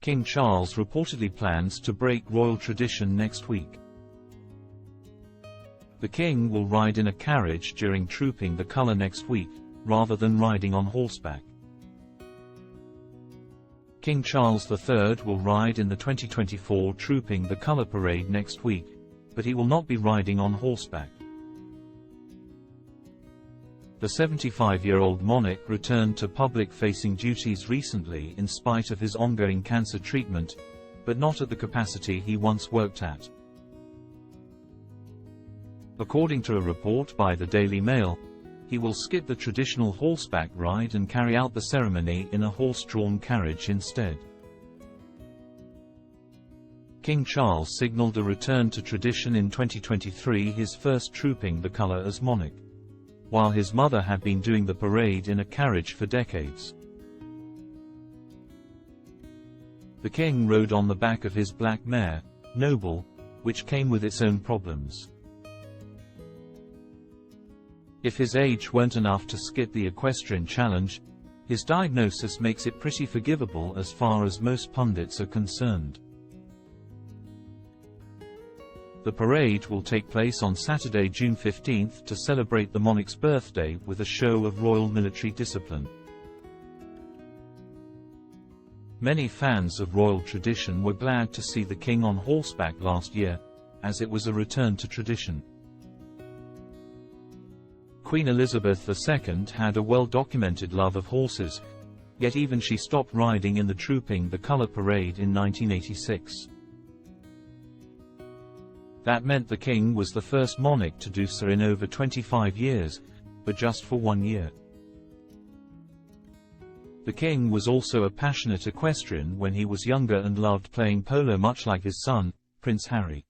King Charles reportedly plans to break royal tradition next week. The king will ride in a carriage during Trooping the Colour next week, rather than riding on horseback. King Charles III will ride in the 2024 Trooping the Colour parade next week, but he will not be riding on horseback. The 75-year-old monarch returned to public-facing duties recently in spite of his ongoing cancer treatment, but not at the capacity he once worked at. According to a report by the Daily Mail, he will skip the traditional horseback ride and carry out the ceremony in a horse-drawn carriage instead. King Charles signaled a return to tradition in 2023, his first Trooping the Colour as monarch, while his mother had been doing the parade in a carriage for decades. The king rode on the back of his black mare, Noble, which came with its own problems. If his age weren't enough to skip the equestrian challenge, his diagnosis makes it pretty forgivable as far as most pundits are concerned. The parade will take place on Saturday, June 15th to celebrate the monarch's birthday with a show of royal military discipline. Many fans of royal tradition were glad to see the king on horseback last year, as it was a return to tradition. Queen Elizabeth II had a well-documented love of horses, yet even she stopped riding in the Trooping the Colour parade in 1986. That meant the king was the first monarch to do so in over 25 years, but just for 1 year. The king was also a passionate equestrian when he was younger and loved playing polo much like his son, Prince Harry.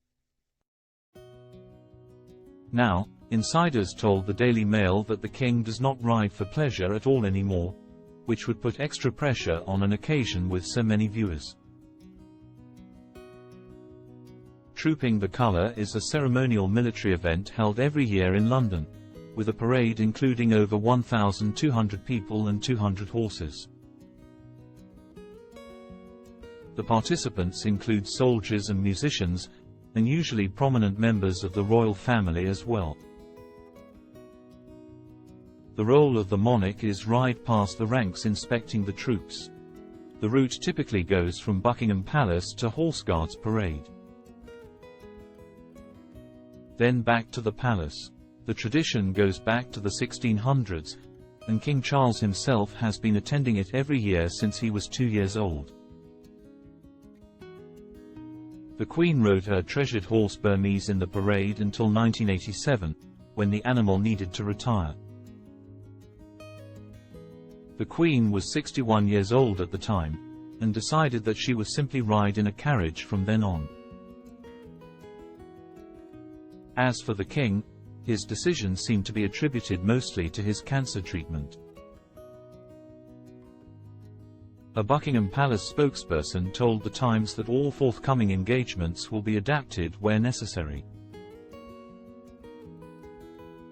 Now, insiders told the Daily Mail that the king does not ride for pleasure at all anymore, which would put extra pressure on an occasion with so many viewers. Trooping the Colour is a ceremonial military event held every year in London, with a parade including over 1,200 people and 200 horses. The participants include soldiers and musicians, and usually prominent members of the royal family as well. The role of the monarch is ride past the ranks inspecting the troops. The route typically goes from Buckingham Palace to Horse Guards Parade, then back to the palace. The tradition goes back to the 1600s, and King Charles himself has been attending it every year since he was 2 years old. The Queen rode her treasured horse Burmese in the parade until 1987, when the animal needed to retire. The Queen was 61 years old at the time, and decided that she would simply ride in a carriage from then on. As for the king, his decision seemed to be attributed mostly to his cancer treatment. A Buckingham Palace spokesperson told The Times that all forthcoming engagements will be adapted where necessary.